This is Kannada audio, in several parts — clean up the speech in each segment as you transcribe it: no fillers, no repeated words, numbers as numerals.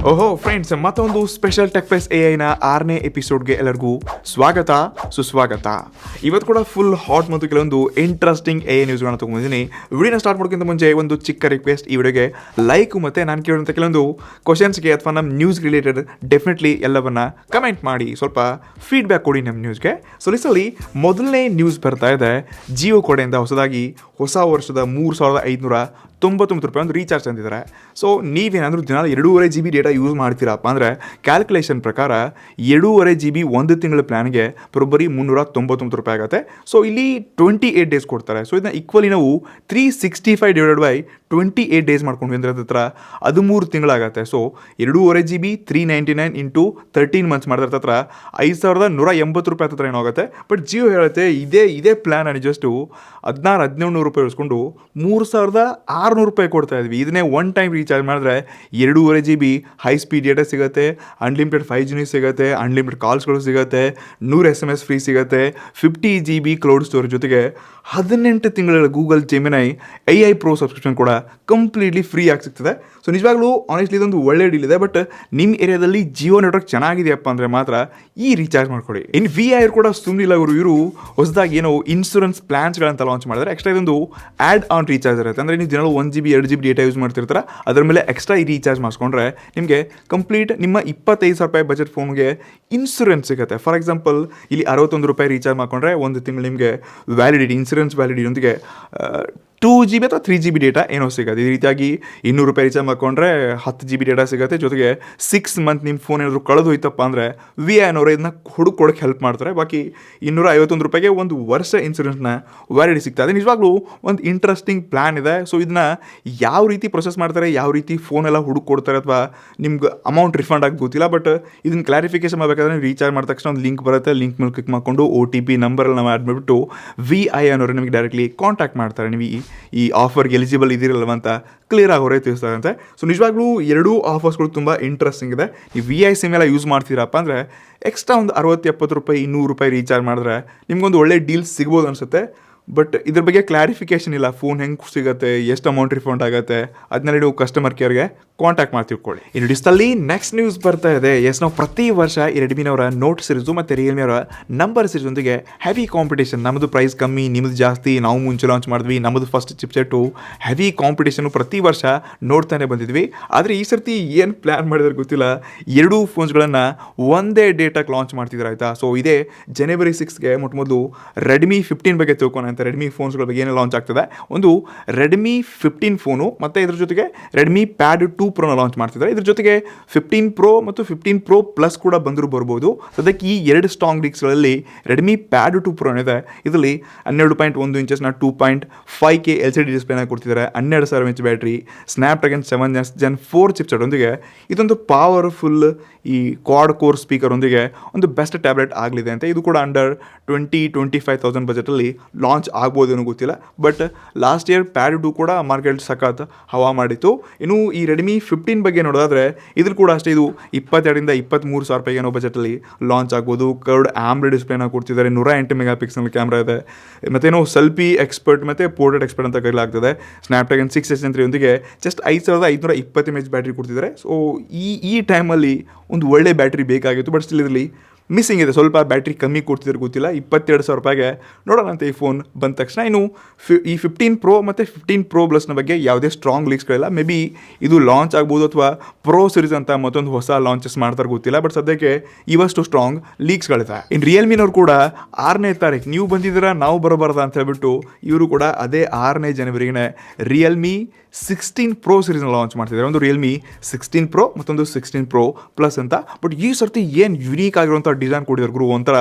ಓಹೋ ಫ್ರೆಂಡ್ಸ್, ಮತ್ತೊಂದು ಸ್ಪೆಷಲ್ ಟೆಕ್ ಫೆಸ್ಟ್ AI ನ 6ನೇ ಎಪಿಸೋಡ್ಗೆ ಎಲ್ಲರಿಗೂ ಸ್ವಾಗತ ಸುಸ್ವಾಗತ. ಇವತ್ತು ಕೂಡ ಫುಲ್ ಹಾಟ್ ಮತ್ತು ಕೆಲವೊಂದು ಇಂಟ್ರೆಸ್ಟಿಂಗ್ AI ನ್ಯೂಸ್ಗಳನ್ನ ತೊಗೊಂಡಿದ್ದೀನಿ. ವಿಡಿಯೋನ ಸ್ಟಾರ್ಟ್ ಮಾಡೋಕ್ಕಿಂತ ಮುಂಚೆ ಒಂದು ಚಿಕ್ಕ ರಿಕ್ವೆಸ್ಟ್, ಈ ವಿಡಿಯೋಗೆ ಲೈಕ್ ಮತ್ತು ನಾನು ಕೇಳುವಂಥ ಕೆಲವೊಂದು ಕ್ವಶನ್ಸ್ಗೆ ಅಥವಾ ನಮ್ಮ ನ್ಯೂಸ್ ರಿಲೇಟೆಡ್ ಡೆಫಿನೆಟ್ಲಿ ಎಲ್ಲವನ್ನ ಕಮೆಂಟ್ ಮಾಡಿ ಸ್ವಲ್ಪ ಫೀಡ್ಬ್ಯಾಕ್ ಕೊಡಿ ನಮ್ಮ ನ್ಯೂಸ್ಗೆ. ಸೊ ಲಿಸ್ಟಲ್ಲಿ ಮೊದಲನೇ ನ್ಯೂಸ್ ಬರ್ತಾ ಇದೆ. ಜಿಯೋ ಕಡೆಯಿಂದ ಹೊಸದಾಗಿ ಹೊಸ ವರ್ಷದ 3,599 ರೂಪಾಯಿ ಒಂದು ರೀಚಾರ್ಜ್ ತಂದಿದ್ದಾರೆ. ಸೊ ನೀವೇನಾದರೂ ದಿನ 2.5 GB ಡೇಟಾ ಯೂಸ್ ಮಾಡ್ತೀರಪ್ಪ ಅಂದರೆ ಕ್ಯಾಲ್ಕುಲೇಷನ್ ಪ್ರಕಾರ 2.5 GB ಒಂದು ತಿಂಗಳ ಪ್ಲ್ಯಾನ್ಗೆ ಬರೋಬ್ಬರಿ 399 ರೂಪಾಯಿ ಆಗುತ್ತೆ. ಸೊ ಇಲ್ಲಿ 28 ಡೇಸ್ ಕೊಡ್ತಾರೆ. ಸೊ ಇದನ್ನ ಈಕ್ವಲಿ ನಾವು 365/28 ಡೇಸ್ ಮಾಡ್ಕೊಂಡ್ವಿ ಅಂದರೆ ಹತ್ರ 13 ತಿಂಗಳಾಗತ್ತೆ. ಸೊ 2.5 GB 399 ಇಂಟು 13 ಮಂತ್ಸ್ ಮಾಡಿದ್ರೆ ಹತ್ರ 5,180 ರೂಪಾಯಿ ಹತ್ರ ಏನೋ ಆಗುತ್ತೆ. ಬಟ್ ಜಿಯೋ ಹೇಳುತ್ತೆ ಇದೇ ಪ್ಲ್ಯಾನ್ ನಾನು ಜಸ್ಟು 1600-1700 ರೂಪಾಯಿ ಉಳಿಸ್ಕೊಂಡು 3,600 ರೂಪಾಯಿ ಕೊಡ್ತಾ ಇದ್ವಿ. ಇದನ್ನೇ ಒನ್ ಟೈಮ್ ರೀಚಾರ್ಜ್ ಮಾಡಿದ್ರೆ 2.5 GB ಹೈ ಸ್ಪೀಡ್ ಡೇಟಾ ಸಿಗುತ್ತೆ, ಅನ್ಲಿಮಿಟೆಡ್ 5G ಸಿಗುತ್ತೆ, ಅನ್ಲಿಮಿಟೆಡ್ ಕಾಲ್ಸ್ಗಳು ಸಿಗುತ್ತೆ, 100 SMS ಫ್ರೀ ಸಿಗುತ್ತೆ, 50 GB ಕ್ಲೌಡ್ ಸ್ಟೋರೇಜ್ ಜೊತೆಗೆ 18 ತಿಂಗಳ ಗೂಗಲ್ ಜೆಮಿನೈ AI Pro ಸಬ್ಸ್ಕ್ರಿಪ್ಷನ್ ಕೂಡ ಕಂಪ್ಲೀಟ್ಲಿ ಫ್ರೀ ಆಗಿ ಸಿಗ್ತದೆ. ಸೊ ನಿಜವಾಗ್ಲೂ ಆನೆಸ್ಟ್ಲಿ ಇದೊಂದು ಒಳ್ಳೆ ಡೀಲ್ ಇದೆ. ಬಟ್ ನಿಮ್ಮ ಏರಿಯಾದಲ್ಲಿ ಜಿಯೋ ನೆಟ್ವರ್ಕ್ ಚೆನ್ನಾಗಿದೆಯಪ್ಪ ಅಂದರೆ ಮಾತ್ರ ಈ ರೀಚಾರ್ಜ್ ಮಾಡ್ಕೊಳ್ಳಿ. ಇನ್ನು VI ಕೂಡ ಸುಮ್ಮನಿಲ್ಲ, ಇವರು ಹೊಸದಾಗಿ ಏನೋ ಇನ್ಶೂರೆನ್ಸ್ ಪ್ಲಾನ್ಸ್ಗಳಂತ ಲಾಂಚ್ ಮಾಡಿದ್ರೆ. ಎಕ್ಸ್ಟ್ರಾ ಇದೊಂದು ಆ್ಯಡ್ ಆನ್ ರೀಚಾರ್ಜ್ ಇರುತ್ತೆ. ಅಂದರೆ ನೀವು ದಿನಗಳು 1 GB 2 GB ಡೇಟಾ ಯೂಸ್ ಮಾಡ್ತಿರ್ತಾರೆ, ಅದರ ಮೇಲೆ ಎಕ್ಸ್ಟ್ರಾ ಈ ರೀಚಾರ್ಜ್ ಮಾಡಿಸ್ಕೊಂಡ್ರೆ ನಿಮಗೆ ಕಂಪ್ಲೀಟ್ ನಿಮ್ಮ 25,000 ರೂಪಾಯಿ ಬಜೆಟ್ ಫೋನ್ಗೆ ಇನ್ಶೂರೆನ್ಸ್ ಸಿಗುತ್ತೆ. ಫಾರ್ ಎಕ್ಸಾಂಪಲ್ ಇಲ್ಲಿ 61 ರೂಪಾಯಿ ರೀಚಾರ್ಜ್ ಮಾಡ್ಕೊಂಡ್ರೆ ಒಂದು ತಿಂಗಳು ನಿಮಗೆ ವ್ಯಾಲಿಡಿಟಿ, ಇನ್ಶೂರೆನ್ಸ್ ವ್ಯಾಲಿಡಿಟಿಯೊಂದಿಗೆ 2 GB ಅಥವಾ 3 GB ಡೇಟಾ ಏನೋ ಸಿಗುತ್ತೆ. ಈ ರೀತಿಯಾಗಿ 200 ರೂಪಾಯಿ ರೀಚಾರ್ಜ್ ಮಾಡ್ಕೊಂಡ್ರೆ 10 GB ಡೇಟಾ ಸಿಗುತ್ತೆ. ಜೊತೆಗೆ 6 ಮಂತ್ ನಿಮ್ಮ ಫೋನ್ ಏನಾದರೂ ಕಳೆದು ಹೋಯ್ತಪ್ಪ ಅಂದರೆ VI ಅನ್ನೋರು ಇದನ್ನ ಹುಡುಕೊಡಕ್ಕೆ ಹೆಲ್ಪ್ ಮಾಡ್ತಾರೆ. ಬಾಕಿ 251 ರೂಪಾಯಿಗೆ ಒಂದು ವರ್ಷ ಇನ್ಶೂರೆನ್ಸ್ನ ವ್ಯಾಲಿಡಿಟಿ ಸಿಗ್ತದೆ. ನಿಜವಾಗ್ಲೂ ಒಂದು ಇಂಟ್ರೆಸ್ಟಿಂಗ್ ಪ್ಲ್ಯಾನ್ ಇದೆ. ಸೊ ಇದನ್ನ ಯಾವ ರೀತಿ ಪ್ರೊಸೆಸ್ ಮಾಡ್ತಾರೆ, ಯಾವ ರೀತಿ ಫೋನೆಲ್ಲ ಹುಡುಕೊಡ್ತಾರೆ ಅಥವಾ ನಿಮ್ಗೆ ಅಮೌಂಟ್ ರಿಫಂಡ್ ಆಗಿ ಗೊತ್ತಿಲ್ಲ. ಬಟ್ ಇದನ್ನ ಕ್ಲಾರಿಫಿಕೇಶನ್ ಮಾಡಬೇಕಾದ್ರೆ ನೀವು ರೀಚಾರ್ಜ್ ಮಾಡಿದ ತಕ್ಷಣ ಒಂದು ಲಿಂಕ್ ಬರುತ್ತೆ. ಲಿಂಕ್ ಮೇಲೆ ಕ್ಲಿಕ್ ಮಾಡಿಕೊಂಡು OTP ನಂಬರಲ್ಲಿ ನಾವು ಆ್ಯಡ್ ಮಾಡಿಬಿಟ್ಟು VI ಅನ್ನೋರು ನಿಮಗೆ ಡೈರೆಕ್ಟ್ಲಿ ಕಾಂಟ್ಯಾಕ್ಟ್ ಮಾಡ್ತಾರೆ. ನೀವು ಈ ಆಫರ್ಗೆ ಎಲಿಜಿಬಲ್ ಇದಿರಲ್ವ ಅಂತ ಕ್ಲಿಯರ್ ಆಗೋರೇ ತಿಳಿಸ್ತಾರಂತೆ. ಸೊ ನಿಜವಾಗ್ಲೂ ಎರಡೂ ಆಫರ್ಸ್ಗಳು ತುಂಬ ಇಂಟ್ರೆಸ್ಟಿಂಗ್ ಇದೆ. ನೀವು VI ಸಿಮ್ ಎಲ್ಲ ಯೂಸ್ ಮಾಡ್ತೀರಪ್ಪ ಅಂದರೆ ಎಕ್ಸ್ಟ್ರಾ ಒಂದು 60-70 ರೂಪಾಯಿ 200 ರೂಪಾಯಿ ರೀಚಾರ್ಜ್ ಮಾಡಿದ್ರೆ ನಿಮ್ಗೊಂದು ಒಳ್ಳೆ ಡೀಲ್ ಸಿಗ್ಬೋದು ಅನಿಸುತ್ತೆ. ಬಟ್ ಇದ್ರ ಬಗ್ಗೆ ಕ್ಲಾರಿಫಿಕೇಷನ್ ಇಲ್ಲ. ಫೋನ್ ಹೆಂಗೆ ಸಿಗುತ್ತೆ, ಎಷ್ಟು ಅಮೌಂಟ್ ರಿಫಂಡ್ ಆಗುತ್ತೆ, ಅದನ್ನೆಲ್ಲ ನೀವು ಕಸ್ಟಮರ್ ಕೇರ್ಗೆ ಕಾಂಟ್ಯಾಕ್ಟ್ ಮಾಡಿ ತಿಳ್ಕೊಳ್ಳಿ. ಇನ್ನು ಡಿಸ್ಟಲ್ಲಿ ನೆಕ್ಸ್ಟ್ ನ್ಯೂಸ್ ಬರ್ತಾ ಇದೆ. ನಾವು ಪ್ರತಿ ವರ್ಷ ಈ ರೆಡ್ಮಿನವರ ನೋಟ್ ಸೀರೀಸು ಮತ್ತು ರಿಯಲ್ಮಿಯವರ ನಂಬರ್ ಸೀರೀಸ್ ಒಂದಿಗೆ ಹೆವಿ ಕಾಂಪಿಟೇಷನ್. ನಮ್ಮದು ಪ್ರೈಸ್ ಕಮ್ಮಿ, ನಿಮ್ಮದು ಜಾಸ್ತಿ, ನಾವು ಮುಂಚೆ ಲಾಂಚ್ ಮಾಡಿದ್ವಿ, ನಮ್ಮದು ಫಸ್ಟ್ ಚಿಪ್ಸೆಟ್ಟು, ಹೆವಿ ಕಾಂಪಿಟೇಷನು ಪ್ರತಿ ವರ್ಷ ನೋಡ್ತಾನೆ ಬಂದಿದ್ವಿ. ಆದರೆ ಈ ಸರ್ತಿ ಏನು ಪ್ಲ್ಯಾನ್ ಮಾಡಿದ್ರೆ ಗೊತ್ತಿಲ್ಲ, ಎರಡೂ ಫೋನ್ಸ್ಗಳನ್ನು ಒಂದೇ ಡೇಟಾಗೆ ಲಾಂಚ್ ಮಾಡ್ತಿದ್ದಾರೆ ಆಯಿತಾ. ಸೊ ಇದೇ ಜನವರಿ 6ಗೆ ಮೊದಲು ರೆಡ್ಮಿ 15 ಬಗ್ಗೆ ತಿಳ್ಕೊಳ ಅಂತ ರೆಡ್ಮಿ ಫೋನ್ಸ್ಗಳ ಬಗ್ಗೆ ಏನು ಲಾಂಚ್ ಆಗ್ತದೆ. ಒಂದು ರೆಡ್ಮಿ 15 ಫೋನು ಮತ್ತು ಇದ್ರ ಜೊತೆಗೆ ರೆಡ್ಮಿ ಪ್ಯಾಡ್ 2 ಪ್ರೋನ ಲಾಂಚ್ ಮಾಡ್ತಿದ್ದಾರೆ. ಇದ್ರ ಜೊತೆಗೆ 15 Pro ಮತ್ತು 15 Pro Plus ಕೂಡ ಬರ್ಬೋದು. ಸದ್ಯಕ್ಕೆ ಈ ಎರಡು ಸ್ಟ್ರಾಂಗ್ ಲೀಕ್ಸ್ಗಳಲ್ಲಿ ರೆಡ್ಮಿ ಪ್ಯಾಡ್ 2 Pro ಇದೆ. ಇದರಲ್ಲಿ 12.1 ಇಂಚಸ್ನ 2.5K LCD ಡಿಸ್ಪ್ಲೇನ ಕೊಡ್ತಿದ್ದಾರೆ, 12,000 mAh battery, Snapdragon 7 Gen 4 chipset ಒಂದಿಗೆ ಇದೊಂದು ಪವರ್ಫುಲ್ ಈ ಕ್ವಾಡ್ ಕೋರ್ ಸ್ಪೀಕರ್ ಒಂದಿಗೆ ಒಂದು ಬೆಸ್ಟ್ ಟ್ಯಾಬ್ಲೆಟ್ ಆಗಲಿದೆ ಅಂತ. ಇದು ಕೂಡ ಅಂಡರ್ 20-25,000 ಬಜೆಟಲ್ಲಿ ಲಾಂಚ್ ಆಗ್ಬೋದು ಏನೋ ಗೊತ್ತಿಲ್ಲ. ಬಟ್ ಲಾಸ್ಟ್ ಇಯರ್ ಪ್ಯಾಡ್ 2 ಕೂಡ ಮಾರ್ಕೆಟ್ ಸಖತ್ ಹವಾ ಮಾಡಿತ್ತು. ಇನ್ನು ಈ ರೆಡ್ಮಿ 15 ಬಗ್ಗೆ ನೋಡೋದಾದರೆ ಇದ್ರ ಕೂಡ ಅಷ್ಟೇ, ಇದು 22,000-23,000 ರೂಪಾಯಿಗೆ ಏನೋ ಬಜೆಟಲ್ಲಿ ಲಾಂಚ್ ಆಗ್ಬೋದು. ಕರ್ಡ್ AMOLED ಡಿಸ್ಪ್ಲೇನ ಕೊಡ್ತಿದ್ದಾರೆ, 108 ಮೆಗಾಪಿಕ್ಸೆಲ್ ಕ್ಯಾಮ್ರಾ ಇದೆ, ಮತ್ತೇನೋ ಸೆಲ್ಫಿ ಎಕ್ಸ್ಪರ್ಟ್ ಮತ್ತು ಪೋರ್ಟ್ರೇಟ್ ಎಕ್ಸ್ಪರ್ಟ್ ಅಂತ ಕರೆಯಲಾಗ್ತದೆ. ಸ್ನ್ಯಾಪ್ಡ್ರ್ಯಾಗನ್ 6 Gen 3 ಒಂದಿಗೆ ಜಸ್ಟ್ 5,520 mAh ಬ್ಯಾಟ್ರಿ ಕೊಡ್ತಿದ್ದಾರೆ. ಸೊ ಈ ಟೈಮಲ್ಲಿ ಒಂದು ಒಳ್ಳೆ ಬ್ಯಾಟ್ರಿ ಬೇಕಾಗಿತ್ತು. ಬಟ್ ಸ್ಟಿಲ್ ಇದರಲ್ಲಿ ಮಿಸ್ಸಿಂಗ್ ಇದೆ, ಸ್ವಲ್ಪ ಬ್ಯಾಟ್ರಿ ಕಮ್ಮಿ ಕೊಡ್ತಿದ್ರೆ ಗೊತ್ತಿಲ್ಲ. 22,000 ರೂಪಾಯಿಗೆ ನೋಡೋಣ ಅಂತ ಈ ಫೋನ್ ಬಂದ ತಕ್ಷಣ. ಇನ್ನು ಈ 15 Pro ಮತ್ತು 15 Pro Plusನ ಬಗ್ಗೆ ಯಾವುದೇ ಸ್ಟ್ರಾಂಗ್ ಲೀಕ್ಸ್ಗಳಿಲ್ಲ. ಮೇ ಬಿ ಇದು ಲಾಂಚ್ ಆಗ್ಬೋದು ಅಥವಾ ಪ್ರೋ ಸೀರೀಸ್ ಅಂತ ಮತ್ತೊಂದು ಹೊಸ ಲಾಂಚಸ್ ಮಾಡ್ತಾರೆ ಗೊತ್ತಿಲ್ಲ. ಬಟ್ ಸದ್ಯಕ್ಕೆ ಇವಷ್ಟು ಸ್ಟ್ರಾಂಗ್ ಲೀಕ್ಸ್ಗಳಿದೆ. ಇನ್ನು ರಿಯಲ್ಮಿನವ್ರು ಕೂಡ 6ನೇ ತಾರೀಕು ನೀವು ಬಂದಿದ್ದೀರಾ ನಾವು ಬರಬಾರ್ದ ಅಂತ ಹೇಳ್ಬಿಟ್ಟು ಇವರು ಕೂಡ ಅದೇ 6ನೇ ಜನವರಿಗೆ ರಿಯಲ್ಮಿ 16 Pro ಸೀರೀಸ್ನ ಲಾಂಚ್ ಮಾಡ್ತಿದ್ದಾರೆ. ಒಂದು ರಿಯಲ್ಮಿ 16 Pro ಮತ್ತೊಂದು 16 Pro Plus ಅಂತ. ಬಟ್ ಈ ಸರ್ತಿ ಏನು ಯುನೀಕ್ ಆಗಿರುವಂಥ ಡಿಸೈನ್ ಕೊಟ್ಟಿದ್ರು, ಒಂಥರ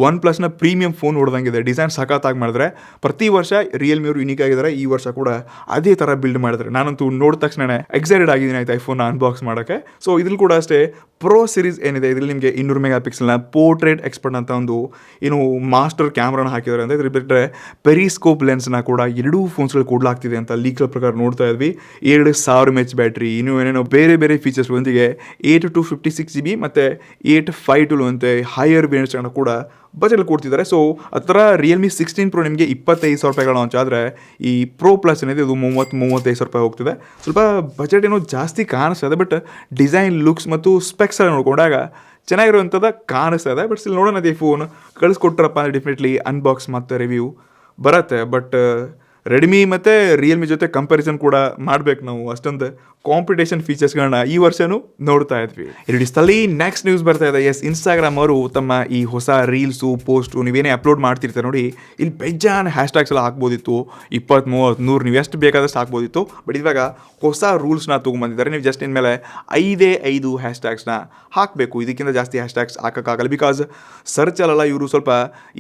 OnePlusನ ಪ್ರೀಮಿಯಂ ಫೋನ್ ನೋಡ್ದಂಗಿದೆ. ಡಿಸೈನ್ ಸಖತ್ತಾಗಿ ಮಾಡಿದ್ರೆ. ಪ್ರತಿ ವರ್ಷ ರಿಯಲ್ಮಿ ಅವರು ಯುನೀಕ್ ಆಗಿದ್ದಾರೆ, ಈ ವರ್ಷ ಕೂಡ ಅದೇ ಥರ ಬಿಲ್ಡ್ ಮಾಡಿದ್ದಾರೆ. ನಾನಂತೂ ನೋಡಿದ ತಕ್ಷಣ ಎಕ್ಸೈಟೆಡ್ ಆಗಿದ್ದೀನಿ ಆಯ್ತು ಐಫೋನ್ನ ಅನ್ಬಾಕ್ಸ್ ಮಾಡೋಕ್ಕೆ. ಸೊ ಇದ್ರಲ್ಲಿ ಕೂಡ ಅಷ್ಟೇ ಪ್ರೋ ಸೀರೀಸ್ ಏನಿದೆ ಇದರಲ್ಲಿ ನಿಮಗೆ 200 ಮೆಗಾಪಿಕ್ಸೆಲ್ನ ಪೋರ್ಟ್ರೇಟ್ ಎಕ್ಸ್ಪರ್ಟ್ ಅಂತ ಒಂದು ಏನು ಮಾಸ್ಟರ್ ಕ್ಯಾಮ್ರಾನ ಹಾಕಿದ್ದಾರೆ ಅಂತ. ಇದ್ರ ಬಿಟ್ಟರೆ ಪೆರಿಸ್ಕೋಪ್ ಲೆನ್ಸ್ನ ಕೂಡ ಎರಡೂ ಫೋನ್ಸ್ಗಳು ಕೊಡಲಾಗ್ತಿದೆ ಅಂತ ಲೀಕ್ಗಳ ಪ್ರಕಾರ ನೋಡ್ತಾ ಇದ್ವಿ. 2,000 mAh ಬ್ಯಾಟ್ರಿ, ಇನ್ನೂ ಏನೇನೋ ಬೇರೆ ಬೇರೆ ಫೀಚರ್ಸ್ ಒಂದಿಗೆ 8 to 56 GB ಮತ್ತು 852 ಅಂತೆ ಹೈಯರ್ ವೇರಿಯಂಟ್ಸ್ಗಳನ್ನ ಕೂಡ ಬಜೆಟ್ ಕೊಡ್ತಿದ್ದಾರೆ. ಸೊ ಅದರ ರಿಯಲ್ಮಿ 16 Pro ನಿಮಗೆ 25,000 ಲಾಂಚ್ ಆದರೆ ಈ Pro Plus ಏನಿದೆ ಇದು 35,000 ಹೋಗ್ತಿದೆ. ಸ್ವಲ್ಪ ಬಜೆಟ್ ಏನೋ ಜಾಸ್ತಿ ಕಾಣಿಸ್ತದೆ, ಬಟ್ ಡಿಸೈನ್, ಲುಕ್ಸ್ ಮತ್ತು ಸ್ಪೆಕ್ಸ್ ಎಲ್ಲ ನೋಡ್ಕೊಂಡಾಗ ಚೆನ್ನಾಗಿರುವಂಥದ್ದು ಕಾಣಿಸ್ತದೆ. ಬಟ್ ಸ್ಟಿಲ್ ನೋಡೋಣ, ಅದೇ ಫೋನ್ ಕಳಿಸ್ಕೊಟ್ರಪ್ಪ ಅಂದರೆ ಡೆಫಿನೆಟ್ಲಿ ಅನ್ಬಾಕ್ಸ್ ಮತ್ತು ರಿವ್ಯೂ ಬರುತ್ತೆ. ಬಟ್ ರೆಡ್ಮಿ ಮತ್ತು ರಿಯಲ್ಮಿ ಜೊತೆ ಕಂಪ್ಯಾರಿಸನ್ ಕೂಡ ಮಾಡ್ಬೇಕು ನಾವು. ಅಷ್ಟೊಂದು ಕಾಂಪಿಟೇಷನ್ ಫೀಚರ್ಸ್ಗಳನ್ನ ಈ ವರ್ಷನೂ ನೋಡ್ತಾ ಇದ್ವಿ. ಇಡೀ ನೆಕ್ಸ್ಟ್ ನ್ಯೂಸ್ ಬರ್ತಾ ಇದೆ. ಎಸ್, ಇನ್ಸ್ಟಾಗ್ರಾಮ್ ಅವರು ತಮ್ಮ ಈ ಹೊಸ ರೀಲ್ಸು, ಪೋಸ್ಟು ನೀವೇನೇ ಅಪ್ಲೋಡ್ ಮಾಡ್ತಿರ್ತಾರೆ ನೋಡಿ, ಇಲ್ಲಿ ಬೆಜ್ಜಾನ್ ಹ್ಯಾಶ್ಟ್ಯಾಗ್ಸ್ ಎಲ್ಲ ಹಾಕ್ಬೋದಿತ್ತು. 20, 30, 100 ನೀವು ಎಷ್ಟು ಬೇಕಾದಷ್ಟು ಹಾಕ್ಬೋದಿತ್ತು. ಬಟ್ ಇವಾಗ ಹೊಸ ರೂಲ್ಸ್ನ ತೊಗೊಂಬಂದಿದ್ದಾರೆ. ನೀವು ಜಸ್ಟ್ ಇನ್ಮೇಲೆ 5 ಹ್ಯಾಶ್ಟ್ಯಾಗ್ಸ್ನ ಹಾಕಬೇಕು. ಇದಕ್ಕಿಂತ ಜಾಸ್ತಿ ಹ್ಯಾಶ್ಟ್ಯಾಗ್ಸ್ ಹಾಕೋಕ್ಕಾಗಲ್ಲ. ಬಿಕಾಸ್ ಸರ್ಚಲ್ಲ ಇವರು ಸ್ವಲ್ಪ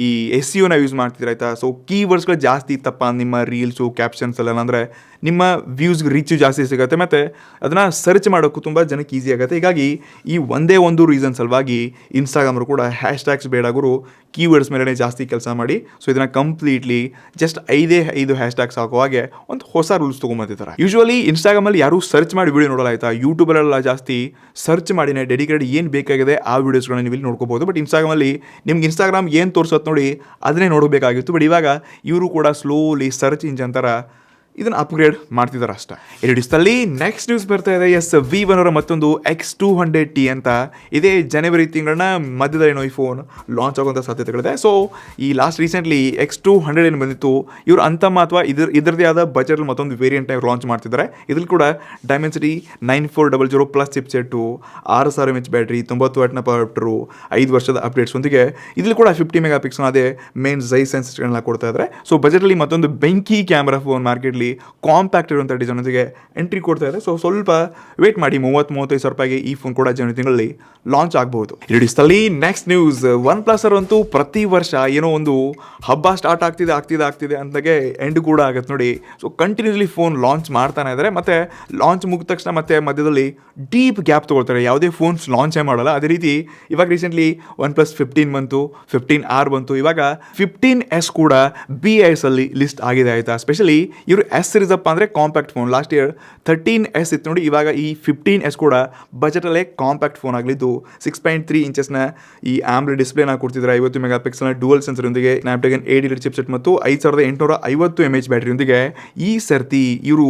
ಈ SEOನ ಯೂಸ್ ಮಾಡ್ತಿದ್ದಾರೆ, ಆಯಿತಾ. ಸೊ ಕೀವರ್ಡ್ಸ್ಗಳು ಜಾಸ್ತಿ ಇತ್ತಪ್ಪ ನಿಮ್ಮ ರೀಲ್ಸು, ಕ್ಯಾಪ್ಷನ್ಸ್ ಎಲ್ಲ ಅಂದರೆ ನಿಮ್ಮ ವ್ಯೂಸ್ಗೆ ರೀಚು ಜಾಸ್ತಿ ಸಿಗುತ್ತೆ ಮತ್ತು ಅದನ್ನು ಸರ್ಚ್ ಮಾಡೋಕ್ಕೂ ತುಂಬ ಜನಕ್ಕೆ ಈಸಿ ಆಗುತ್ತೆ. ಹೀಗಾಗಿ ಈ ಒಂದೇ ಒಂದು ರೀಸನ್ ಸಲುವಾಗಿ ಇನ್ಸ್ಟಾಗ್ರಾಮರು ಕೂಡ ಹ್ಯಾಶ್ಟ್ಯಾಗ್ಸ್ ಬೇಡಾಗರು ಕೀವರ್ಡ್ಸ್ ಮೇಲೆ ಜಾಸ್ತಿ ಕೆಲಸ ಮಾಡಿ. ಸೊ ಇದನ್ನು ಕಂಪ್ಲೀಟ್ಲಿ ಜಸ್ಟ್ 5 ಹ್ಯಾಶ್ಟ್ಯಾಗ್ಸ್ ಹಾಕೋ ಹಾಗೆ ಒಂದು ಹೊಸ ರೂಲ್ಸ್ ತೊಗೊಂಬಂದಿದ್ದಾರೆ. ಯೂಶ್ವಲಿ ಇನ್ಸ್ಟಾಗ್ರಾಮಲ್ಲಿ ಯಾರು ಸರ್ಚ್ ಮಾಡಿ ವೀಡಿಯೋ ನೋಡಲ್ಲ, ಆಯಿತಾ. ಯೂಟ್ಯೂಬಲ್ಲೆಲ್ಲ ಜಾಸ್ತಿ ಸರ್ಚ್ ಮಾಡಿನೇ ಡೆಡಿಕೇಟೆಡ್ ಏನು ಬೇಕಾಗಿದೆ ಆ ವೀಡಿಯೋಸ್ಗಳನ್ನ ನೀವು ಇಲ್ಲಿ ನೋಡ್ಕೋಬೋದು. ಬಟ್ ಇನ್ಸ್ಟಾಗ್ರಾಮಲ್ಲಿ ನಿಮ್ಗೆ ಇನ್ಸ್ಟಾಗ್ರಾಮ್ ಏನು ತೋರಿಸೋದು ನೋಡಿ ಅದನ್ನೇ ನೋಡಬೇಕಾಗಿತ್ತು. ಬಟ್ ಇವಾಗ ಇವರು ಕೂಡ ಸ್ಲೋಲಿ ಸರ್ಚ್ ಇಂಜನ್ ಥರ ಇದನ್ನು ಅಪ್ಗ್ರೇಡ್ ಮಾಡ್ತಿದ್ದಾರೆ ಅಷ್ಟೇ. ಈ ನೆಕ್ಸ್ಟ್ ನ್ಯೂಸ್ ಬರ್ತಾ ಇದೆ. ಎಸ್, V1 ಅವರ ಮತ್ತೊಂದು X200T ಅಂತ ಇದೇ ಜನವರಿ ತಿಂಗಳನ್ನ ಮಧ್ಯದ ಏನೋ ಈ ಫೋನ್ ಲಾಂಚ್ ಆಗುವಂಥ ಸಾಧ್ಯತೆಗಳಿದೆ. ಸೊ ಈ ರೀಸೆಂಟ್ಲಿ X200 ಏನು ಬಂದಿತ್ತು, ಇವರು ಅಂತಮ್ಮ ಅಥವಾ ಇದರದೇ ಆದ ಬಜೆಟ್ ಮತ್ತೊಂದು ವೇರಿಯಂಟ್ ಲಾಂಚ್ ಮಾಡ್ತಿದ್ದಾರೆ. ಇದ್ರಲ್ಲಿ ಕೂಡ Dimensity 9400 plus chipset, 6000 mAh battery, 90W power adapter, 5 ವರ್ಷದ ಅಪ್ಡೇಟ್ಸ್ ಒಂದಿಗೆ ಇದ್ರಲ್ಲಿ ಕೂಡ 50 ಮೆಗಾಪಿಕ್ಸಲ್ ಅದೇ ಮೇನ್ ಝೈ ಸೆನ್ಸರ್ಗಳನ್ನ ಕೊಡ್ತಾ ಇದ್ದಾರೆ. ಸೊ ಬಜೆಟಲ್ಲಿ ಮತ್ತೊಂದು ಬೆಂಕಿ ಕ್ಯಾಮ್ರಾ ಫೋನ್ ಮಾರ್ಕೆಟ್ಲಿ ಕಾಂಪ್ಯಾಕ್ಟ್ ಇರುವಂಥ ಡಿಸೈನ್ ಜೊತೆಗೆ ಎಂಟ್ರಿ ಕೊಡ್ತಾ ಇದೆ. ಸೊ ಸ್ವಲ್ಪ ವೇಟ್ ಮಾಡಿ, 30,000-35,000 ಈ ಫೋನ್ ಕೂಡ ಜನವರಿ ತಿಂಗಳಲ್ಲಿ ಲಾಂಚ್ ಆಗಬಹುದು. ನೆಕ್ಸ್ಟ್ ನ್ಯೂಸ್, OnePlus ಅಂತೂ ಪ್ರತಿ ವರ್ಷ ಏನೋ ಒಂದು ಹಬ್ಬ ಸ್ಟಾರ್ಟ್ ಆಗ್ತಿದೆ ಅಂತಾಗೆ ಎಂಡ್ ಕೂಡ ಆಗುತ್ತೆ ನೋಡಿ. ಸೊ ಕಂಟಿನ್ಯೂಸ್ಲಿ ಫೋನ್ ಲಾಂಚ್ ಮಾಡ್ತಾನೆ ಇದ್ದಾರೆ. ಮತ್ತು ಲಾಂಚ್ ಮುಗಿದ ತಕ್ಷಣ ಮತ್ತೆ ಮಧ್ಯದಲ್ಲಿ ಡೀಪ್ ಗ್ಯಾಪ್ ತೊಗೊಳ್ತಾರೆ, ಯಾವುದೇ ಫೋನ್ಸ್ ಲಾಂಚೇ ಮಾಡಲ್ಲ. ಅದೇ ರೀತಿ ಇವಾಗ ರೀಸೆಂಟ್ಲಿ OnePlus 15 ಬಂತು, 15R ಬಂತು, ಇವಾಗ 15S ಕೂಡ BIS ಅಲ್ಲಿ ಲಿಸ್ಟ್ ಆಗಿದೆ, ಆಯಿತಾ. ಸ್ಪೆಷಲಿ ಇವರು S ಸೀರೀಸ್ ಅಪ್ಪ ಅಂದರೆ compact phone. Last year 13S ಇತ್ತು ನೋಡಿ, ಇವಾಗ ಈ 15S ಕೂಡ ಬಜೆಟಲ್ಲೇ ಕಾಂಪ್ಯಾಕ್ಟ್ ಫೋನ್ ಆಗಲಿದ್ದು 6.3 ಇಂಚಸ್ನ ಈ ಆಮ್ರೆ ಡಿಸ್ಪ್ಲೇನ ಕೊಡ್ತಿದ್ದಾರೆ. 50 ಮೆಗಾಪಿಕ್ಸಲ್ನ ಡುವಲ್ ಸೆನ್ಸರ್ಯೊಂದಿಗೆ ಸ್ನ್ಯಾಪ್ಡ್ರ್ಯಾಗನ್ 8 ಚಿಪ್ಸೆಟ್ ಮತ್ತು 5850 mAh ಬ್ಯಾಟ್ರಿಯೊಂದಿಗೆ ಈ ಸರ್ತಿ ಇವರು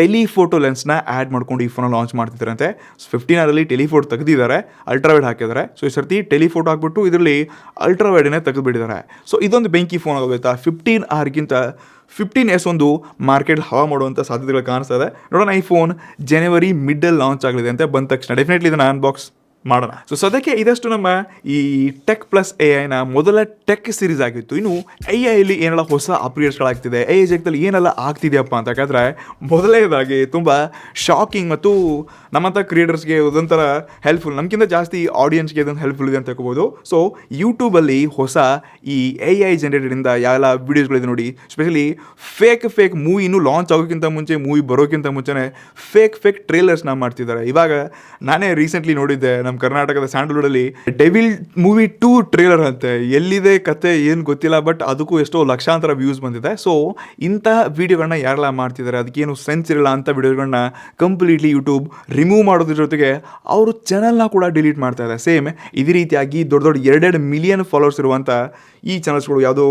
ಟೆಲಿಫೋಟೋ ಲೆನ್ಸ್ನ ಆ್ಯಡ್ ಮಾಡ್ಕೊಂಡು ಈ ಫೋನ್ ಲಾಂಚ್ ಮಾಡ್ತಿದ್ದಾರಂತೆ. 15R ಟೆಲಿಫೋಟೋ ತೆಗೆದಿದ್ದಾರೆ, ಅಲ್ಟ್ರಾವೈಡ್ ಹಾಕಿದ್ದಾರೆ. ಸೊ ಈ ಸರ್ತಿ ಟೆಲಿಫೋಟೋ ಹಾಕ್ಬಿಟ್ಟು ಇದರಲ್ಲಿ ಅಲ್ಟ್ರಾವೈಡನ್ನೇ ತೆಗೆದುಬಿಟ್ಟಿದ್ದಾರೆ. ಸೊ ಇದೊಂದು ಬೆಂಕಿ ಫೋನ್ ಆಗೋಯ್ತಾ. 15Rಗಿಂತ 15S ಒಂದು ಮಾರ್ಕೆಟ್ ಹವಾ ಮಾಡುವಂಥ ಸಾಧ್ಯತೆಗಳು ಕಾಣಿಸ್ತಾ ಇದೆ. ನೋಡೋಣ, ಈ ಫೋನ್ ಜನವರಿ ಮಿಡ್ಡಲ್ಲಿ ಲಾಂಚ್ ಆಗಲಿದೆ ಅಂತ ಬಂದ ತಕ್ಷಣ ಡೆಫಿನೆಟ್ಲಿ ಇದನ್ನು ಅನ್ಬಾಕ್ಸ್ ಮಾಡೋಣ. ಸೊ ಸದ್ಯಕ್ಕೆ ಇದಷ್ಟು ನಮ್ಮ ಈ ಟೆಕ್ ಪ್ಲಸ್ AI ಮೊದಲ ಟೆಕ್ ಸೀರೀಸ್ ಆಗಿತ್ತು. ಇನ್ನು AI ಏನೆಲ್ಲ ಹೊಸ ಅಪ್ಗ್ರೇಡ್ಸ್ಗಳಾಗ್ತಿದೆ, AI ಜಗತ್ತಲ್ಲಿ ಏನೆಲ್ಲ ಆಗ್ತಿದೆಯಪ್ಪ ಅಂತ ಯಾಕಂದರೆ ಮೊದಲನೇದಾಗಿ ತುಂಬ ಶಾಕಿಂಗ್ ಮತ್ತು ನಮ್ಮಂಥ ಕ್ರಿಯೇಟರ್ಸ್ಗೆ ಇದೊಂಥರ ಹೆಲ್ಪ್ಫುಲ್, ನಮಗಿಂತ ಜಾಸ್ತಿ ಆಡಿಯನ್ಸ್ಗೆ ಇದೊಂದು ಹೆಲ್ಪ್ಫುಲ್ ಇದೆ ಅಂತ ಹೇಳ್ಕೋಬೋದು. ಸೊ ಯೂಟ್ಯೂಬಲ್ಲಿ ಹೊಸ ಈ AI ಜನರೇಟೆಡಿಂದ ಯಾವೆಲ್ಲ ವೀಡಿಯೋಸ್ಗಳಿದೆ ನೋಡಿ. ಸ್ಪೆಷಲಿ ಫೇಕ್ ಮೂವಿ ಇನ್ನೂ ಲಾಂಚ್ ಆಗೋಕ್ಕಿಂತ ಮುಂಚೆ, ಮೂವಿ ಬರೋಕ್ಕಿಂತ ಮುಂಚೆನೇ ಫೇಕ್ ಟ್ರೇಲರ್ಸ್ನ ಮಾಡ್ತಿದ್ದಾರೆ. ಇವಾಗ ನಾನೇ ರೀಸೆಂಟ್ಲಿ ನೋಡಿದ್ದೆ, ನಮ್ಮ ಕರ್ನಾಟಕದ ಸ್ಯಾಂಡಲ್ವುಡಲ್ಲಿ ಡೆವಿಲ್ ಮೂವಿ 2 ಟ್ರೇಲರ್ ಅಂತೆ. ಎಲ್ಲಿದೆ ಕತೆ ಏನು ಗೊತ್ತಿಲ್ಲ, ಬಟ್ ಅದಕ್ಕೂ ಎಷ್ಟೋ ಲಕ್ಷಾಂತರ ವ್ಯೂಸ್ ಬಂದಿದೆ. ಸೊ ಇಂಥ ವೀಡಿಯೋಗಳನ್ನ ಯಾರೆಲ್ಲ ಮಾಡ್ತಿದ್ದಾರೆ, ಅದಕ್ಕೇನು ಸೆನ್ಸ್ ಇರಲ್ಲ ಅಂತ ವೀಡಿಯೋಗಳನ್ನ ಕಂಪ್ಲೀಟ್ಲಿ ಯೂಟ್ಯೂಬ್ ರಿಮೂವ್ ಮಾಡೋದ್ರ ಜೊತೆಗೆ ಅವರು ಚಾನಲ್ನ ಕೂಡ ಡಿಲೀಟ್ ಮಾಡ್ತಾ ಇದೆ. ಸೇಮ್ ಇದೇ ರೀತಿಯಾಗಿ ದೊಡ್ಡ 2 ಮಿಲಿಯನ್ ಫಾಲೋವರ್ಸ್ ಇರುವಂಥ ಈ ಚಾನಲ್ಸ್ಗಳು, ಯಾವುದೋ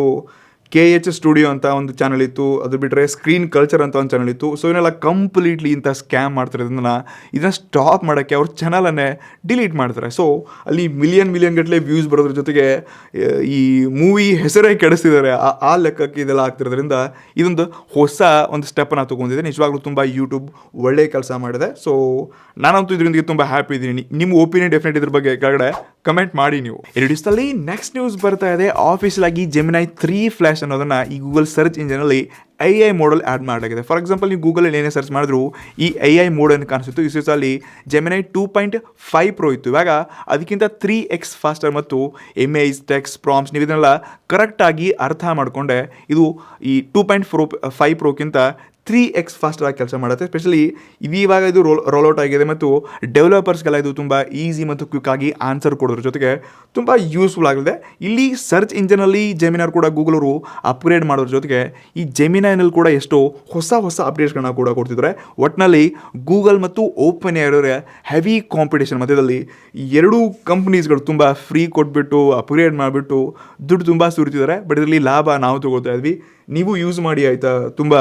KH ಸ್ಟುಡಿಯೋ ಅಂತ ಒಂದು ಚಾನಲ್ ಇತ್ತು, ಅದು ಬಿಟ್ಟರೆ ಸ್ಕ್ರೀನ್ ಕಲ್ಚರ್ ಅಂತ ಒಂದು ಚಾನಲ್ ಇತ್ತು. ಸೊ ಇವನ್ನೆಲ್ಲ ಕಂಪ್ಲೀಟ್ಲಿ ಇಂಥ ಸ್ಕ್ಯಾಮ್ ಮಾಡ್ತಿರೋದನ್ನ ಇದನ್ನು ಸ್ಟಾಪ್ ಮಾಡೋಕ್ಕೆ ಅವ್ರ ಚಾನಲನ್ನೇ ಡಿಲೀಟ್ ಮಾಡ್ತಾರೆ. ಸೊ ಅಲ್ಲಿ ಮಿಲಿಯನ್ ಗಟ್ಟಲೆ ವ್ಯೂಸ್ ಬರೋದ್ರ ಜೊತೆಗೆ ಈ ಮೂವಿ ಹೆಸರೇ ಕೆಡಿಸ್ತಿದ್ದಾರೆ. ಆ ಲೆಕ್ಕಕ್ಕೆ ಇದೆಲ್ಲ ಆಗ್ತಿರೋದ್ರಿಂದ ಇದೊಂದು ಹೊಸ ಒಂದು ಸ್ಟೆಪ್ಪನ್ನು ತೊಗೊಂಡಿದೆ. ನಿಜವಾಗ್ಲೂ ತುಂಬ ಯೂಟ್ಯೂಬ್ ಒಳ್ಳೆಯ ಕೆಲಸ ಮಾಡಿದೆ. ಸೊ ನಾನಂತೂ ಇದರಿಂದ ತುಂಬ ಹ್ಯಾಪಿ ಇದ್ದೀನಿ. ನಿಮ್ಮ ಒಪಿನಿಯನ್ ಡೆಫಿನೆಟ್ ಇದ್ರ ಬಗ್ಗೆ ಕೆಳಗಡೆ ಕಮೆಂಟ್ ಮಾಡಿ ನೀವು. ನೆಕ್ಸ್ಟ್ ನ್ಯೂಸ್ ಬರ್ತಾ ಇದೆ. ಆಫೀಷಿಯಲ್ ಆಗಿ Gemini 3 Flash ಅನ್ನೋದನ್ನು ಈ ಗೂಗಲ್ ಸರ್ಚ್ ಇಂಜಿನಲ್ಲಿ AI ಮೋಡಲ್ ಆ್ಯಡ್ ಮಾಡಲಾಗಿದೆ. ಫಾರ್ ಎಕ್ಸಾಂಪಲ್, ನೀವು ಗೂಗಲಲ್ಲಿ ಏನೇ ಸರ್ಚ್ ಮಾಡಿದ್ರು ಈ AI ಮೋಡನ್ನು ಕಾಣಿಸುತ್ತೆ. ಈ ಅಲ್ಲಿ Gemini 2.5 Pro ಇತ್ತು, ಇವಾಗ ಅದಕ್ಕಿಂತ 3x ಫಾಸ್ಟರ್ ಮತ್ತು ಇಮೇಜ್, ಟೆಕ್ಸ್ಟ್, ಪ್ರಾಂಪ್ಟ್ಸ್ ನೀವು ಇದನ್ನೆಲ್ಲ ಕರೆಕ್ಟಾಗಿ ಅರ್ಥ ಮಾಡಿಕೊಂಡೆ ಇದು ಈ 2.5 Proಕ್ಕಿಂತ 3x ಫಾಸ್ಟರ್ ಆಗಿ ಕೆಲಸ ಮಾಡುತ್ತೆ. ಸ್ಪೆಷಲಿ ಇವಾಗ ಇದು ರೋಲ್ಔಟ್ ಆಗಿದೆ ಮತ್ತು ಡೆವಲಪರ್ಸ್ಗೆಲ್ಲ ಇದು ತುಂಬ ಈಸಿ ಮತ್ತು ಕ್ವಿಕ್ ಆಗಿ ಆನ್ಸರ್ ಕೊಡೋದ್ರ ಜೊತೆಗೆ ತುಂಬ ಯೂಸ್ಫುಲ್ ಆಗಿದೆ. ಇಲ್ಲಿ ಸರ್ಚ್ ಇಂಜಿನಲ್ಲಿ ಜೆಮಿನಾರ್ ಕೂಡ ಗೂಗಲ್ ಅವರು ಅಪ್ಗ್ರೇಡ್ ಮಾಡೋದ್ರ ಜೊತೆಗೆ ಈ ಜೆಮಿನೈನಲ್ಲಿ ಕೂಡ ಎಷ್ಟೋ ಹೊಸ ಅಪ್ಡೇಟ್ಸ್ಗಳನ್ನ ಕೂಡ ಕೊಡ್ತಿದ್ದಾರೆ. ಒಟ್ಟಿನಲ್ಲಿ ಗೂಗಲ್ ಮತ್ತು ಓಪನ್ ಎಐ ಹೆವಿ ಕಾಂಪಿಟೇಷನ್ ಮಧ್ಯದಲ್ಲಿ ಎರಡೂ ಕಂಪ್ನೀಸ್ಗಳು ತುಂಬ ಫ್ರೀ ಕೊಟ್ಬಿಟ್ಟು ಅಪ್ಗ್ರೇಡ್ ಮಾಡಿಬಿಟ್ಟು ದುಡ್ಡು ತುಂಬ ಸುರಿತಿದ್ದಾರೆ. ಬಟ್ ಇದರಲ್ಲಿ ಲಾಭ ನಾವು ತಗೋತಾ ಇದ್ವಿ, ನೀವು ಯೂಸ್ ಮಾಡಿ ಆಯಿತಾ. ತುಂಬ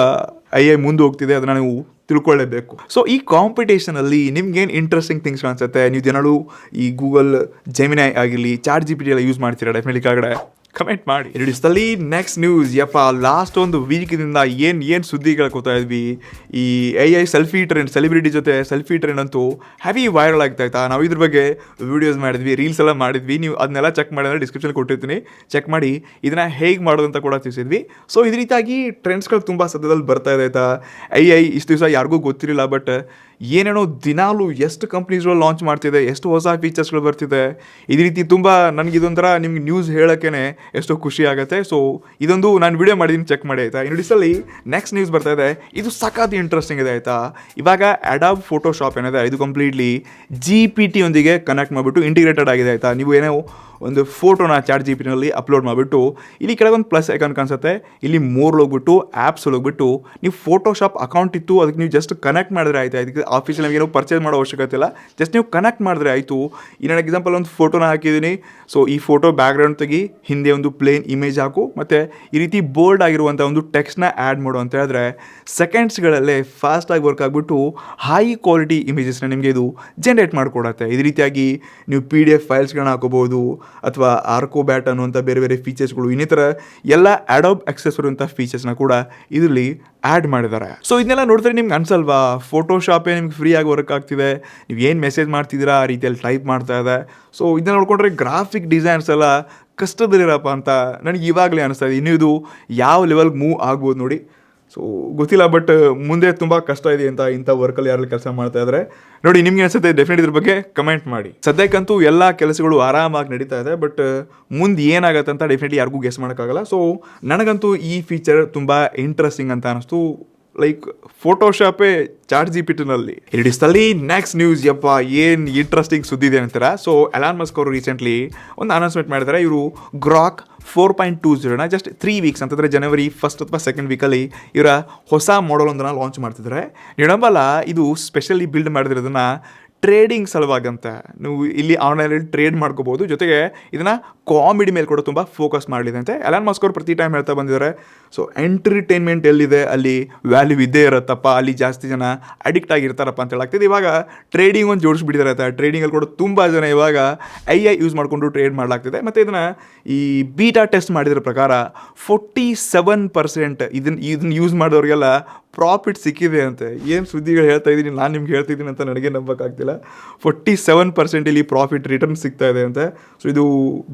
AI ಮುಂದೆ ಹೋಗ್ತಿದೆ, ಅದನ್ನು ನೀವು ತಿಳ್ಕೊಳ್ಳೇಬೇಕು. ಸೊ ಈ ಕಾಂಪಿಟೇಷನಲ್ಲಿ ನಿಮ್ಗೇನು ಇಂಟ್ರೆಸ್ಟಿಂಗ್ ಥಿಂಗ್ಸ್ ಅನ್ಸುತ್ತೆ? ನೀವು ಜನರು ಈ ಗೂಗಲ್ ಜೆಮಿನೈ ಆಗಿರಲಿ ChatGPT ಎಲ್ಲ ಯೂಸ್ ಮಾಡ್ತೀರಾ? ಡೆಫಿನೆಟ್ಲಿ ಕೆಳಗಡೆ ಕಮೆಂಟ್ ಮಾಡಿ. ಎರಡಿಸ್ತಲ್ಲಿ ನೆಕ್ಸ್ಟ್ ನ್ಯೂಸ್. ಲಾಸ್ಟ್ ಒಂದು ವೀಕಿಂದ ಏನು ಸುದ್ದಿಗಳು ಕೊಡ್ತಾ ಇದ್ವಿ. ಈ AI ಸೆಲ್ಫಿ ಟ್ರೆಂಡ್, ಸೆಲೆಬ್ರಿಟಿ ಜೊತೆ ಸೆಲ್ಫಿ ಟ್ರೆಂಡ್ ಅಂತೂ ಹೆವಿ ವೈರಲ್ ಆಗ್ತಾಯಿತ್ತಾ. ನಾವು ಇದ್ರ ಬಗ್ಗೆ ವೀಡಿಯೋಸ್ ಮಾಡಿದ್ವಿ, ರೀಲ್ಸ್ ಎಲ್ಲ ಮಾಡಿದ್ವಿ. ನೀವು ಅದನ್ನೆಲ್ಲ ಚೆಕ್ ಮಾಡಿದ್ರೆ ಡಿಸ್ಕ್ರಿಪ್ಷನ್ ಕೊಟ್ಟಿರ್ತೀನಿ, ಚೆಕ್ ಮಾಡಿ. ಇದನ್ನು ಹೇಗೆ ಮಾಡೋದು ಅಂತ ಕೂಡ ತಿಳಿಸಿದ್ವಿ. ಸೊ ಇದ್ರ ರೀತಿಯಾಗಿ ಟ್ರೆಂಡ್ಸ್ಗಳು ತುಂಬ ಸದ್ಯದಲ್ಲಿ ಬರ್ತಾ ಇದೆ ಆಯಿತಾ. AI ಇಷ್ಟು ದಿವಸ ಯಾರಿಗೂ ಗೊತ್ತಿರಲಿಲ್ಲ, ಬಟ್ ಏನೇನೋ ದಿನಾಲು ಎಷ್ಟು ಕಂಪ್ನೀಸ್ಗಳು ಲಾಂಚ್ ಮಾಡ್ತಿದೆ, ಎಷ್ಟು ಹೊಸ ಫೀಚರ್ಸ್ಗಳು ಬರ್ತಿದೆ. ಇದೇ ರೀತಿ ತುಂಬ ನನಗೆ ಇದೊಂಥರ ನಿಮ್ಗೆ ನ್ಯೂಸ್ ಹೇಳೋಕ್ಕೇ ಎಷ್ಟೋ ಖುಷಿ ಆಗುತ್ತೆ. ಸೊ ಇದೊಂದು ನಾನು ವಿಡಿಯೋ ಮಾಡಿದ್ದೀನಿ, ಚೆಕ್ ಮಾಡಿ ಆಯಿತಾ. ಇನ್ನೊಂದಿಸಲ್ಲಿ ನೆಕ್ಸ್ಟ್ ನ್ಯೂಸ್ ಬರ್ತಾ ಇದೆ, ಇದು ಸಖತ್ ಇಂಟ್ರೆಸ್ಟಿಂಗ್ ಇದೆ ಆಯಿತಾ. ಇವಾಗ ಅಡಾಬ್ ಫೋಟೋಶಾಪ್ ಏನಿದೆ ಇದು ಕಂಪ್ಲೀಟ್ಲಿ GPT ಯೊಂದಿಗೆ ಕನೆಕ್ಟ್ ಮಾಡಿಬಿಟ್ಟು ಇಂಟಿಗ್ರೇಟೆಡ್ ಆಗಿದೆ ಆಯಿತಾ. ನೀವು ಏನೋ ಒಂದು ಫೋಟೋನ ChatGPTನಲ್ಲಿ ಅಪ್ಲೋಡ್ ಮಾಡಿಬಿಟ್ಟು ಇಲ್ಲಿ ಕೆಳಗೊಂದು ಪ್ಲಸ್ ಐಕಾನ್ ಕಾಣಿಸುತ್ತೆ, ಇಲ್ಲಿ ಹೋಗ್ಬಿಟ್ಟು ಆ್ಯಪ್ಸ್ ಹೋಗ್ಬಿಟ್ಟು ನೀವು ಫೋಟೋಶಾಪ್ ಅಕೌಂಟ್ ಇತ್ತು ಅದಕ್ಕೆ ನೀವು ಜಸ್ಟ್ ಕನೆಕ್ಟ್ ಮಾಡಿದ್ರೆ ಆಯಿತು. ಅದಕ್ಕೆ ಆಫೀಸಲ್ಲಿ ನಮಗೆ ಏನೋ ಪರ್ಚೇಸ್ ಮಾಡೋ ಅವಶ್ಯಕತೆ ಇಲ್ಲ, ಜಸ್ಟ್ ನೀವು ಕನೆಕ್ಟ್ ಮಾಡಿದ್ರೆ ಆಯಿತು. ಈ ನಾನು ಎಕ್ಸಾಂಪಲ್ ಒಂದು ಫೋಟೋನ ಹಾಕಿದ್ದೀನಿ. ಸೊ ಈ ಫೋಟೋ ಬ್ಯಾಕ್ಗ್ರೌಂಡ್ ತೆಗಿ, ಹಿಂದೆ ಒಂದು ಪ್ಲೇನ್ ಇಮೇಜ್ ಹಾಕು, ಮತ್ತು ಈ ರೀತಿ ಬೋಲ್ಡ್ ಆಗಿರುವಂಥ ಒಂದು ಟೆಕ್ಸ್ಟ್ನ ಆ್ಯಡ್ ಮಾಡು ಅಂತ ಹೇಳಿದ್ರೆ ಸೆಕೆಂಡ್ಸ್ಗಳಲ್ಲೇ ಫಾಸ್ಟಾಗಿ ವರ್ಕ್ ಆಗಿಬಿಟ್ಟು ಹೈ ಕ್ವಾಲಿಟಿ ಇಮೇಜಸ್ನ ನಿಮಗೆ ಇದು ಜನ್ರೇಟ್ ಮಾಡಿಕೊಡತ್ತೆ. ಇದೇ ರೀತಿಯಾಗಿ ನೀವು PDF ಫೈಲ್ಸ್ಗಳನ್ನ ಹಾಕೋಬೋದು, ಅಥವಾ ಆರ್ಕೋಬ್ಯಾಟ್ ಅನ್ನುವಂಥ ಬೇರೆ ಬೇರೆ ಫೀಚರ್ಸ್ಗಳು, ಇನ್ನಿತರ ಎಲ್ಲ ಅಡೋಬ್ ಆಕ್ಸೆಸ್ ಇರುವಂಥ ಫೀಚರ್ಸ್ನ ಕೂಡ ಇದರಲ್ಲಿ ಆ್ಯಡ್ ಮಾಡಿದ್ದಾರೆ. ಸೊ ಇದನ್ನೆಲ್ಲ ನೋಡಿದ್ರೆ ನಿಮ್ಗೆ ಅನ್ಸಲ್ವಾ ಫೋಟೋಶಾಪೇ ನಿಮ್ಗೆ ಫ್ರೀಯಾಗಿ ವರ್ಕ್ ಆಗ್ತಿದೆ, ನೀವು ಏನು ಮೆಸೇಜ್ ಮಾಡ್ತಿದ್ದೀರಾ ಆ ರೀತಿಯಲ್ಲಿ ಟೈಪ್ ಮಾಡ್ತಾ ಇದೆ. ಸೊ ಇದನ್ನ ನೋಡಿಕೊಂಡ್ರೆ ಗ್ರಾಫಿಕ್ ಡಿಸೈನ್ಸ್ ಎಲ್ಲ ಕಷ್ಟದಲ್ಲಿರಪ್ಪ ಅಂತ ನನಗೆ ಇವಾಗಲೇ ಅನಿಸ್ತಾ ಇದೆ. ಇನ್ನೂ ಇದು ಯಾವ ಲೆವೆಲ್ಗೆ ಮೂವ್ ಆಗ್ಬೋದು ನೋಡಿ. ಸೊ ಗೊತ್ತಿಲ್ಲ, ಬಟ್ ಮುಂದೆ ತುಂಬ ಕಷ್ಟ ಇದೆ ಅಂತ ಇಂಥ ವರ್ಕಲ್ಲಿ ಯಾರಲ್ಲಿ ಕೆಲಸ ಮಾಡ್ತಾ ಇದ್ದಾರೆ ನೋಡಿ. ನಿಮ್ಗೆ ಅನಿಸುತ್ತೆ ಡೆಫಿನೆಟ್ ಇದ್ರ ಬಗ್ಗೆ ಕಮೆಂಟ್ ಮಾಡಿ. ಸದ್ಯಕ್ಕಂತೂ ಎಲ್ಲ ಕೆಲಸಗಳು ಆರಾಮಾಗಿ ನಡೀತಾ ಇದೆ, ಬಟ್ ಮುಂದೆ ಏನಾಗುತ್ತೆ ಅಂತ ಡೆಫಿನೆಟ್ಲಿ ಯಾರಿಗೂ ಗೆಸ್ ಮಾಡೋಕ್ಕಾಗಲ್ಲ. ಸೊ ನನಗಂತೂ ಈ ಫೀಚರ್ ತುಂಬ ಇಂಟ್ರೆಸ್ಟಿಂಗ್ ಅಂತ ಅನ್ನಿಸ್ತು. ಲೈಕ್ ಫೋಟೋಶಾಪೇ ChatGPTನಲ್ಲಿ. ಎರಡಿಸ್ತಲ್ಲಿ ನೆಕ್ಸ್ಟ್ ನ್ಯೂಸ್. ಏನು ಇಂಟ್ರೆಸ್ಟಿಂಗ್ ಸುದ್ದಿ ಇದೆ ಅಂತೀರ. ಸೊ ಎಲಾನ್ ಮಸ್ಕ್ ಅವರು ರೀಸೆಂಟ್ಲಿ ಒಂದು ಅನೌನ್ಸ್ಮೆಂಟ್ ಮಾಡಿದ್ದಾರೆ. ಇವರು ಗ್ರಾಕ್ 4.20ನ ಜಸ್ಟ್ 3 ವೀಕ್ಸ್ ಅಂತಂದರೆ ಜನವರಿ 1 ಅಥವಾ 2 ವೀಕಲ್ಲಿ ಇವರ ಹೊಸ ಮಾಡಲ್ ಒಂದನ್ನು ಲಾಂಚ್ ಮಾಡ್ತಿದ್ದಾರೆ. ನೀಡಂಬಲ್ಲ ಇದು ಸ್ಪೆಷಲಿ ಬಿಲ್ಡ್ ಮಾಡಿದಿರೋದನ್ನು ಟ್ರೇಡಿಂಗ್ ಸಲುವಾಗಂತ. ನೀವು ಇಲ್ಲಿ ಆನ್ಲೈನಲ್ಲಿ ಟ್ರೇಡ್ ಮಾಡ್ಕೋಬೋದು, ಜೊತೆಗೆ ಇದನ್ನು ಕಾಮಿಡಿ ಮೇಲೆ ಕೂಡ ತುಂಬ ಫೋಕಸ್ ಮಾಡಲಿದೆ ಅಂತೆ. ಎಲಾನ್ ಮಸ್ಕ್ ಅವರು ಪ್ರತಿ ಟೈಮ್ ಹೇಳ್ತಾ ಬಂದಿದ್ದಾರೆ, ಸೊ ಎಂಟರ್ಟೈನ್ಮೆಂಟ್ ಎಲ್ಲಿದೆ ಅಲ್ಲಿ ವ್ಯಾಲ್ಯೂ ಇದ್ದೇ ಇರುತ್ತಪ್ಪ, ಅಲ್ಲಿ ಜಾಸ್ತಿ ಜನ ಅಡಿಕ್ಟ್ ಆಗಿರ್ತಾರಪ್ಪ ಅಂತ ಹೇಳಾಗ್ತಿದೆ. ಇವಾಗ ಟ್ರೇಡಿಂಗ್ ಒಂದು ಜೋಡಿಸ್ಬಿಟ್ಟಿದ್ದಾರೆ ಆಯ್ತಾ. ಟ್ರೇಡಿಂಗಲ್ಲಿ ಕೂಡ ತುಂಬ ಜನ ಇವಾಗ AI ಯೂಸ್ ಮಾಡಿಕೊಂಡು ಟ್ರೇಡ್ ಮಾಡಲಾಗ್ತಿದೆ. ಮತ್ತು ಇದನ್ನು ಈ ಬೀಟಾ ಟೆಸ್ಟ್ ಮಾಡಿದ್ರ ಪ್ರಕಾರ 47% ಇದನ್ನು ಯೂಸ್ ಮಾಡಿದವ್ರಿಗೆಲ್ಲ ಪ್ರಾಫಿಟ್ ಸಿಕ್ಕಿದೆ ಅಂತೆ. ಏನು ಸುದ್ದಿಗಳು ಹೇಳ್ತಾ ಇದ್ದೀನಿ, ನಾನು ನಿಮ್ಗೆ ಹೇಳ್ತಿದ್ದೀನಿ ಅಂತ ನನಗೆ ನಂಬೋಕ್ಕಾಗ್ತಿಲ್ಲ. 47% ಇಲ್ಲಿ ಪ್ರಾಫಿಟ್ ರಿಟರ್ನ್ ಸಿಗ್ತಾ ಇದೆ ಅಂತೆ. ಸೊ ಇದು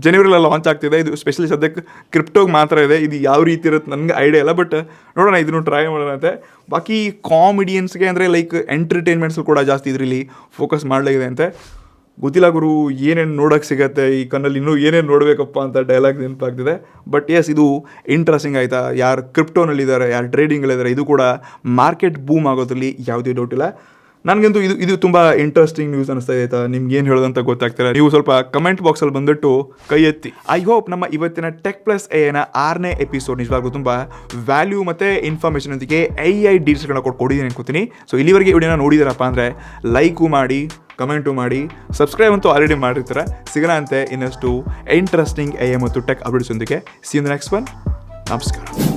ಜನವರಿಲೆಲ್ಲ ಲಾಂಚ್ ಆಗ್ತಿದೆ. ಇದು ಸ್ಪೆಷಲಿ ಸದ್ಯಕ್ಕೆ ಕ್ರಿಪ್ಟೋಗೆ ಮಾತ್ರ ಇದೆ. ಇದು ಯಾವ ರೀತಿ ಇರುತ್ತೆ ನನಗೆ ಐಡಿಯಾ ಇಲ್ಲ, ಬಟ್ ನೋಡೋಣ, ಇದನ್ನು ಟ್ರೈ ಮಾಡೋಣ ಅಂತೆ. ಬಾಕಿ ಕಾಮಿಡಿಯನ್ಸ್ಗೆ ಅಂದರೆ ಲೈಕ್ ಎಂಟರ್ಟೈನ್ಮೆಂಟ್ಸು ಕೂಡ ಜಾಸ್ತಿ ಇದರಲ್ಲಿ ಫೋಕಸ್ ಮಾಡಲಾಗಿದೆ ಅಂತೆ. ಗೊತ್ತಿಲ್ಲ ಗುರು, ಏನೇನು ನೋಡೋಕ್ಕೆ ಸಿಗತ್ತೆ ಈ ಕಣ್ಣಲ್ಲಿ, ಇನ್ನೂ ಏನೇನು ನೋಡಬೇಕಪ್ಪ ಅಂತ ಡೈಲಾಗ್ ನೆನಪಾಗ್ತಿದೆ. ಬಟ್ ಎಸ್, ಇದು ಇಂಟ್ರೆಸ್ಟಿಂಗ್ ಆಯಿತಾ. ಯಾರು ಕ್ರಿಪ್ಟೋನಲ್ಲಿದ್ದಾರೆ, ಯಾರು ಟ್ರೇಡಿಂಗಲ್ಲಿದ್ದಾರೆ, ಇದು ಕೂಡ ಮಾರ್ಕೆಟ್ ಬೂಮ್ ಆಗೋದ್ರಲ್ಲಿ ಯಾವುದೇ ಡೌಟ್ ಇಲ್ಲ. ನನಗಂತೂ ಇದು ತುಂಬ ಇಂಟ್ರೆಸ್ಟಿಂಗ್ ನ್ಯೂಸ್ ಅನಿಸ್ತಾ ಇದೆ. ನಿಮ್ಗೆ ಏನು ಹೇಳೋದಂತ ಗೊತ್ತಾಗ್ತಿಲ್ಲ. ನೀವು ಸ್ವಲ್ಪ ಕಮೆಂಟ್ ಬಾಕ್ಸಲ್ಲಿ ಬಂದುಬಿಟ್ಟು ಕೈ ಎತ್ತಿ. ಐ ಹೋಪ್ ನಮ್ಮ ಇವತ್ತಿನ ಟೆಕ್ ಪ್ಲಸ್ AI ನ 6ನೇ ಎಪಿಸೋಡ್ ನಿಜವಾಗ್ಲೂ ತುಂಬ ವ್ಯಾಲ್ಯೂ ಮತ್ತು ಇನ್ಫಾರ್ಮೇಷನ್ ಒಂದಿಗೆ AI ಡೀಲ್ಸ್ಗಳನ್ನ ಕೊಟ್ಟಿದ್ದೀನಿ ಅನ್ಕೋತೀನಿ. ಸೊ ಇಲ್ಲಿವರೆಗೆ ವಿಡಿಯೋನ ನೋಡಿದಾರಪ್ಪ ಅಂದರೆ ಲೈಕು ಮಾಡಿ, ಕಮೆಂಟು ಮಾಡಿ, ಸಬ್ಸ್ಕ್ರೈಬ್ ಅಂತೂ ಆಲ್ರೆಡಿ ಮಾಡಿರ್ತಾರೆ. ಸಿಗೋಣ ಅಂತೆ ಇನ್ನಷ್ಟು ಇಂಟ್ರೆಸ್ಟಿಂಗ್ AI ಮತ್ತು ಟೆಕ್ ಅಪ್ಡೇಟ್ಸ್ ಒಂದಿಗೆ. See you in the next one. ನಮಸ್ಕಾರ.